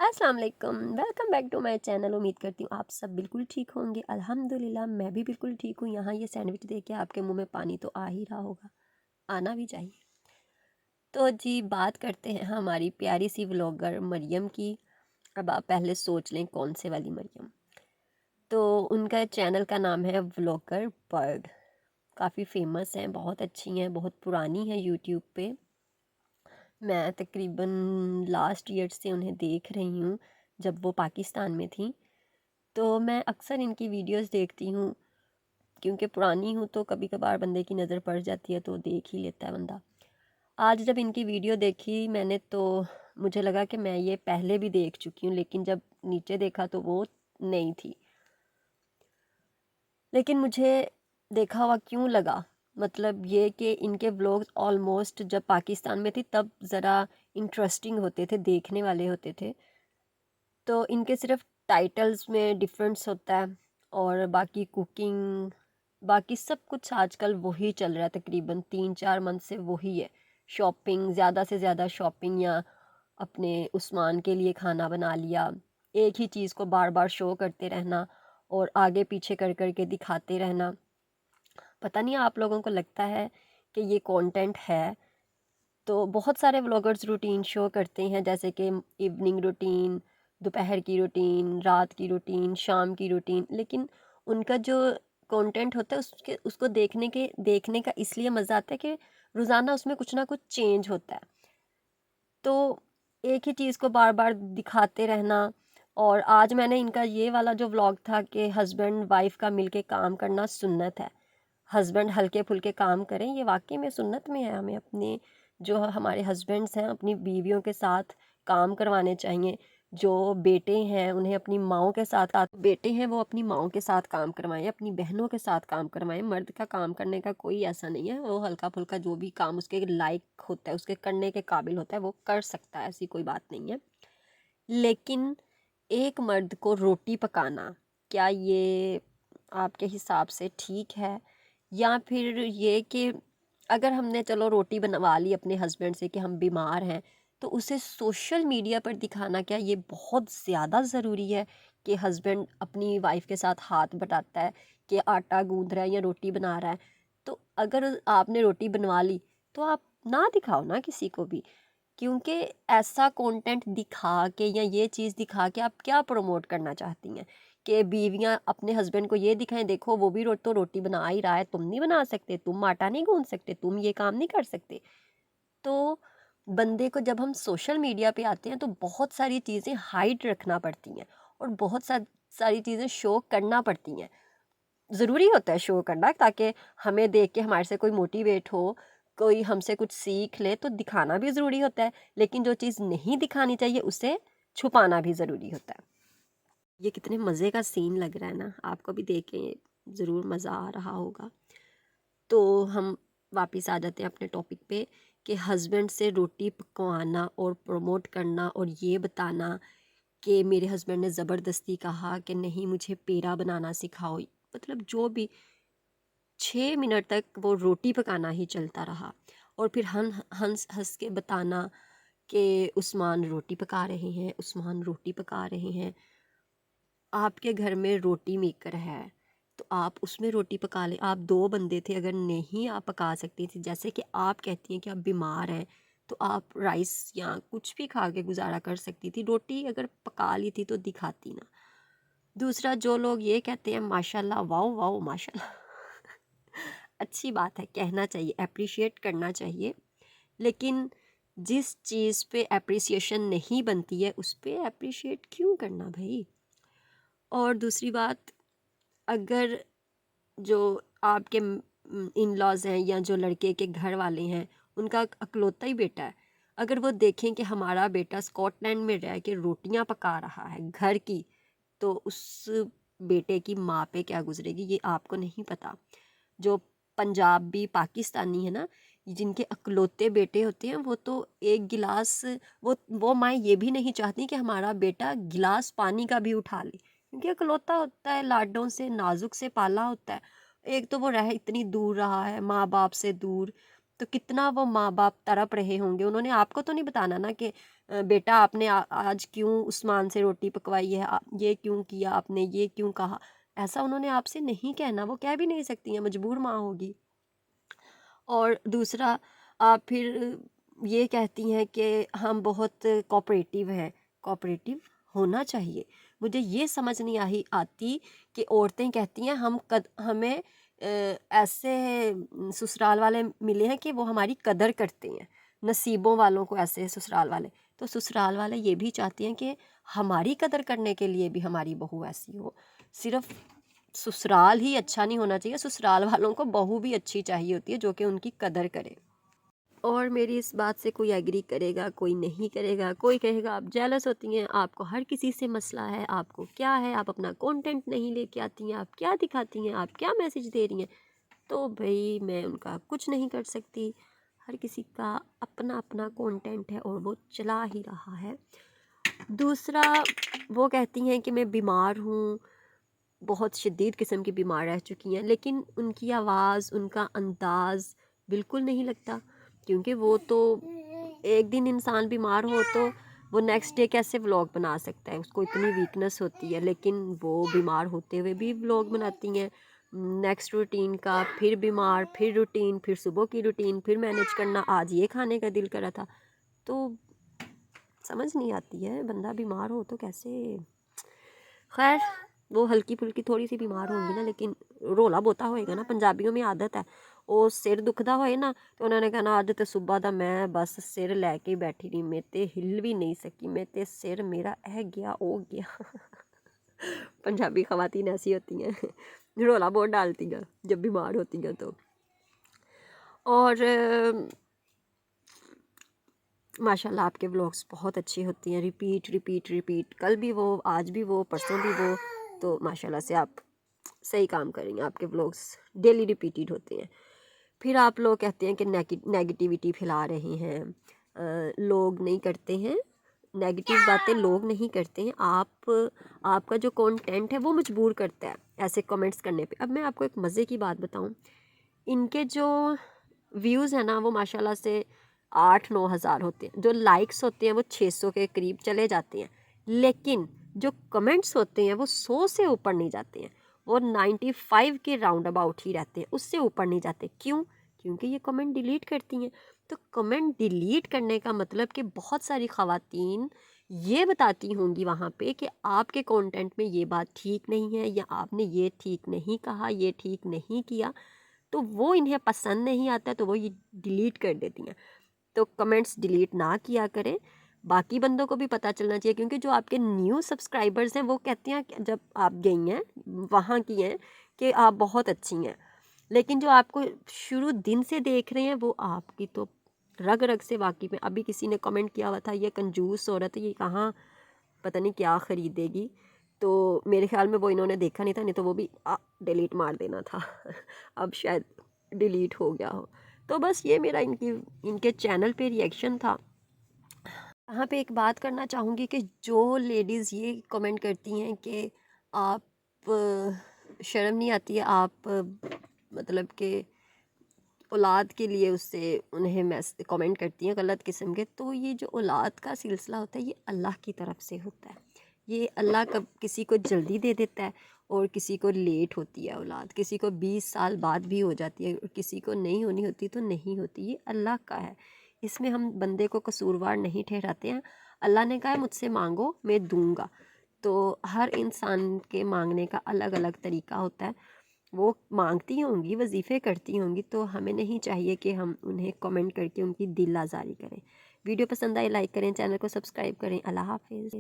अस्सलाम वालेकुम, welcome back to my channel. उम्मीद करती हूँ आप सब बिल्कुल ठीक होंगे। अल्हम्दुलिल्लाह मैं भी बिल्कुल ठीक हूँ। यहाँ ये सैंडविच देख के आपके मुंह में पानी तो आ ही रहा होगा, आना भी चाहिए। तो जी बात करते हैं हमारी प्यारी सी व्लॉगर मरियम की। अब आप पहले सोच लें कौन से वाली मरियम। तो उनका चैनल का नाम है व्लॉगर बर्ड। काफ़ी फेमस हैं, बहुत अच्छी हैं, बहुत पुरानी है यूट्यूब पे। मैं तकरीबन लास्ट ईयर से उन्हें देख रही हूँ, जब वो पाकिस्तान में थी। तो मैं अक्सर इनकी वीडियोस देखती हूँ, क्योंकि पुरानी हूँ तो कभी कभार बंदे की नज़र पड़ जाती है तो देख ही लेता है बंदा। आज जब इनकी वीडियो देखी मैंने तो मुझे लगा कि मैं ये पहले भी देख चुकी हूँ, लेकिन जब नीचे देखा तो वो नहीं थी। लेकिन मुझे देखा हुआ क्यों लगा, मतलब ये कि इनके व्लॉग्स ऑलमोस्ट जब पाकिस्तान में थी तब ज़रा इंटरेस्टिंग होते थे, देखने वाले होते थे। तो इनके सिर्फ टाइटल्स में डिफरेंस होता है, और बाकी कुकिंग, बाकी सब कुछ आजकल वही चल रहा है। तकरीबन 3-4 मंथ से वही है। शॉपिंग, ज़्यादा से ज़्यादा शॉपिंग, या अपने उस्मान के लिए खाना बना लिया। एक ही चीज़ को बार बार शो करते रहना और आगे पीछे कर कर के दिखाते रहना। पता नहीं आप लोगों को लगता है कि ये कंटेंट है? तो बहुत सारे व्लॉगर्स रूटीन शो करते हैं, जैसे कि इवनिंग रूटीन, दोपहर की रूटीन, रात की रूटीन, शाम की रूटीन। लेकिन उनका जो कंटेंट होता है उसके उसको देखने का इसलिए मज़ा आता है कि रोज़ाना उसमें कुछ ना कुछ चेंज होता है। तो एक ही चीज़ को बार बार दिखाते रहना। और आज मैंने इनका ये वाला जो व्लॉग था कि हस्बैंड वाइफ का मिलके काम करना सुन्नत है, हस्बैंड हल्के फुल्के काम करें, ये वाकई में सुन्नत में है। हमें अपने जो हमारे हस्बैंड्स हैं अपनी बीवियों के साथ काम करवाने चाहिए। जो बेटे हैं उन्हें अपनी माओं के साथ बेटे हैं वो अपनी माओं के साथ काम करवाएं, अपनी बहनों के साथ काम करवाएं। मर्द का काम करने का कोई ऐसा नहीं है, वो हल्का फुल्का जो भी काम उसके लायक होता है, उसके करने के काबिल होता है, वो कर सकता है, ऐसी कोई बात नहीं है। लेकिन एक मर्द को रोटी पकाना, क्या ये आपके हिसाब से ठीक है? या फिर ये कि अगर हमने चलो रोटी बनवा ली अपने हस्बैंड से कि हम बीमार हैं, तो उसे सोशल मीडिया पर दिखाना क्या ये बहुत ज़्यादा ज़रूरी है? कि हस्बैंड अपनी वाइफ के साथ हाथ बटाता है कि आटा गूंद रहा है या रोटी बना रहा है। तो अगर आपने रोटी बनवा ली तो आप ना दिखाओ ना किसी को भी, क्योंकि ऐसा कंटेंट दिखा के या ये चीज़ दिखा के आप क्या प्रमोट करना चाहती हैं? कि बीवियां अपने हस्बैंड को ये दिखाएं, देखो वो भी तो रोटी बना ही रहा है, तुम नहीं बना सकते, तुम आटा नहीं गूंद सकते, तुम ये काम नहीं कर सकते। तो बंदे को जब हम सोशल मीडिया पे आते हैं तो बहुत सारी चीज़ें हाइड रखना पड़ती हैं, और बहुत सारी चीज़ें शो करना पड़ती हैं। ज़रूरी होता है शो करना, ताकि हमें देख के हमारे से कोई मोटिवेट हो, कोई हमसे कुछ सीख ले, तो दिखाना भी ज़रूरी होता है। लेकिन जो चीज़ नहीं दिखानी चाहिए उसे छुपाना भी ज़रूरी होता है। ये कितने मज़े का सीन लग रहा है ना, आपको भी देख के ज़रूर मज़ा आ रहा होगा। तो हम वापस आ जाते हैं अपने टॉपिक पे कि हस्बैंड से रोटी पकवाना और प्रमोट करना और ये बताना कि मेरे हस्बैंड ने ज़बरदस्ती कहा कि नहीं मुझे पेड़ा बनाना सिखाओ। मतलब जो भी 6 मिनट तक वो रोटी पकाना ही चलता रहा, और फिर हंस हंस के बताना कि उस्मान रोटी पका रहे हैं, उस्मान रोटी पका रहे हैं। आपके घर में रोटी मेकर है तो आप उसमें रोटी पका लें। आप 2 बंदे थे, अगर नहीं आप पका सकती थी, जैसे कि आप कहती हैं कि आप बीमार हैं, तो आप राइस या कुछ भी खा के गुजारा कर सकती थी, रोटी अगर पका ली थी तो दिखाती ना। दूसरा, जो लोग ये कहते हैं माशाल्लाह, वाओ वाओ माशाल्लाह, अच्छी बात है, कहना चाहिए, अप्रिशिएट करना चाहिए। लेकिन जिस चीज़ पे अप्रिसिएशन नहीं बनती है उस पे अप्रिशिएट क्यों करना भाई? और दूसरी बात, अगर जो आपके इन लॉज हैं या जो लड़के के घर वाले हैं, उनका अकलौता ही बेटा है, अगर वो देखें कि हमारा बेटा स्कॉटलैंड में रह के रोटियां पका रहा है घर की, तो उस बेटे की माँ पे क्या गुजरेगी ये आपको नहीं पता। जो पंजाबी पाकिस्तानी है ना, जिनके अकलौते बेटे होते हैं, वो तो एक गिलास, वो माँ ये भी नहीं चाहती कि हमारा बेटा गिलास पानी का भी उठा ले, क्योंकि अकलौता होता है, लाडों से नाजुक से पाला होता है। एक तो वो रह इतनी दूर रहा है, माँ बाप से दूर, तो कितना वो माँ बाप तड़प रहे होंगे। उन्होंने आपको तो नहीं बताना ना कि بیٹا آپ نے آج کیوں عثمان سے روٹی پکوائی ہے، یہ کیوں کیا آپ نے، یہ کیوں کہا، ایسا انہوں نے آپ سے نہیں کہنا، وہ کہہ بھی نہیں سکتی ہیں، مجبور ماں ہوگی۔ اور دوسرا آپ پھر یہ کہتی ہیں کہ ہم بہت کوآپریٹیو ہیں، کوآپریٹیو ہونا چاہیے۔ مجھے یہ سمجھ نہیں آتی کہ عورتیں کہتی ہیں ہمیں ایسے سسرال والے ملے ہیں کہ وہ ہماری قدر کرتے ہیں، نصیبوں والوں کو ایسے سسرال والے، تو سسرال والے یہ بھی چاہتے ہیں کہ ہماری قدر کرنے کے لیے بھی ہماری بہو ایسی ہو۔ صرف سسرال ہی اچھا نہیں ہونا چاہیے، سسرال والوں کو بہو بھی اچھی چاہیے ہوتی ہے جو کہ ان کی قدر کرے۔ اور میری اس بات سے کوئی ایگری کرے گا، کوئی نہیں کرے گا، کوئی کہے گا آپ جیلس ہوتی ہیں، آپ کو ہر کسی سے مسئلہ ہے، آپ کو کیا ہے، آپ اپنا کانٹینٹ نہیں لے کے آتی ہیں، آپ کیا دکھاتی ہیں، آپ کیا میسج دے رہی ہیں۔ تو بھائی میں ان کا کچھ نہیں کر سکتی، ہر کسی کا اپنا اپنا کانٹینٹ ہے اور وہ چلا ہی رہا ہے۔ دوسرا وہ کہتی ہیں کہ میں بیمار ہوں، بہت شدید قسم کی بیمار رہ چکی ہیں، لیکن ان کی آواز، ان کا انداز بالکل نہیں لگتا، کیونکہ وہ تو ایک دن انسان بیمار ہو تو وہ نیکسٹ ڈے کیسے ولاگ بنا سکتا ہے، اس کو اتنی ویکنس ہوتی ہے، لیکن وہ بیمار ہوتے ہوئے بھی ولاگ بناتی ہیں، نیکسٹ روٹین کا، پھر بیمار، پھر روٹین، پھر صبح کی روٹین، پھر مینیج کرنا، آج یہ کھانے کا دل کرا تھا، تو سمجھ نہیں آتی ہے، بندہ بیمار ہو تو کیسے، خیر وہ ہلکی پھلکی تھوڑی سی بیمار ہوں گی نا، لیکن رولا بوتا ہوئے گا نا، پنجابیوں میں عادت ہے، وہ سر دکھدا ہوئے نا تو انہوں نے کہنا آج تے صبح دا میں بس سر لے کے بیٹھی رہی، میں تے ہل بھی نہیں سکی، میں تے سر میرا گیا او گیا۔ پنجابی خواتین ایسی ہوتی ہیں، رولا بہت ڈالتی ہیں جب بیمار ہوتی ہیں تو۔ اور ماشاءاللہ آپ کے ولاگس بہت اچھے ہوتی ہیں، ریپیٹ ریپیٹ ریپیٹ، کل بھی وہ، آج بھی وہ، پرسوں بھی وہ، تو ماشاءاللہ سے آپ صحیح کام کر رہی ہیں، آپ کے ولاگس ڈیلی ریپیٹیڈ ہوتے ہیں۔ پھر آپ لوگ کہتے ہیں کہ نیگیٹیوٹی پھیلا رہے ہیں، لوگ نہیں کرتے ہیں نیگیٹیو باتیں، لوگ نہیں کرتے ہیں، آپ کا جو کانٹینٹ ہے وہ مجبور کرتا ہے ایسے کمنٹس کرنے پہ۔ اب میں آپ کو ایک مزے کی بات بتاؤں، ان کے جو ویوز ہیں نا وہ ماشاءاللہ سے 8-9 ہزار ہوتے ہیں، جو لائکس ہوتے ہیں وہ 600 کے قریب چلے جاتے ہیں، لیکن جو کمنٹس ہوتے ہیں وہ 100 سے اوپر نہیں جاتے ہیں، وہ 95 کے راؤنڈ اباؤٹ ہی رہتے ہیں، اس سے اوپر نہیں جاتے۔ کیوں؟ کیونکہ یہ کمنٹ ڈیلیٹ کرتی ہیں۔ تو کمنٹ ڈیلیٹ کرنے کا مطلب کہ بہت ساری خواتین یہ بتاتی ہوں گی وہاں پہ کہ آپ کے کانٹینٹ میں یہ بات ٹھیک نہیں ہے، یا آپ نے یہ ٹھیک نہیں کہا، یہ ٹھیک نہیں کیا، تو وہ انہیں پسند نہیں آتا تو وہ یہ ڈیلیٹ کر دیتی ہیں۔ تو کمنٹس ڈیلیٹ نہ کیا کریں، باقی بندوں کو بھی پتہ چلنا چاہیے، کیونکہ جو آپ کے نیو سبسکرائبرز ہیں وہ کہتے ہیں کہ جب آپ گئی ہیں وہاں کی ہیں کہ آپ بہت اچھی ہیں، لیکن جو آپ کو شروع دن سے دیکھ رہے ہیں وہ آپ کی تو رگ رگ سے واقف ہیں۔ ابھی کسی نے کمنٹ کیا ہوا تھا یہ کنجوس عورت ہے، یہ کہاں پتہ نہیں کیا خریدے گی، تو میرے خیال میں وہ انہوں نے دیکھا نہیں تھا، نہیں تو وہ بھی ڈیلیٹ مار دینا تھا۔ اب شاید ڈیلیٹ ہو گیا ہو۔ تو بس یہ میرا ان کے چینل پہ ریئیکشن تھا۔ یہاں پہ ایک بات کرنا چاہوں گی کہ جو لیڈیز یہ کمنٹ کرتی ہیں کہ آپ شرم نہیں آتی ہے، آپ مطلب کہ اولاد کے لیے اس سے انہیں کمنٹ کرتی ہیں غلط قسم کے، تو یہ جو اولاد کا سلسلہ ہوتا ہے یہ اللہ کی طرف سے ہوتا ہے، یہ اللہ کسی کو جلدی دے دیتا ہے اور کسی کو لیٹ ہوتی ہے اولاد، کسی کو 20 سال بعد بھی ہو جاتی ہے اور کسی کو نہیں ہونی ہوتی تو نہیں ہوتی، یہ اللہ کا ہے، اس میں ہم بندے کو قصوروار نہیں ٹھہراتے ہیں۔ اللہ نے کہا ہے مجھ سے مانگو میں دوں گا، تو ہر انسان کے مانگنے کا الگ الگ طریقہ ہوتا ہے، وہ مانگتی ہوں گی، وظیفے کرتی ہوں گی، تو ہمیں نہیں چاہیے کہ ہم انہیں کمنٹ کر کے ان کی دل آزاری کریں۔ ویڈیو پسند آئے لائک کریں، چینل کو سبسکرائب کریں۔ اللہ حافظ۔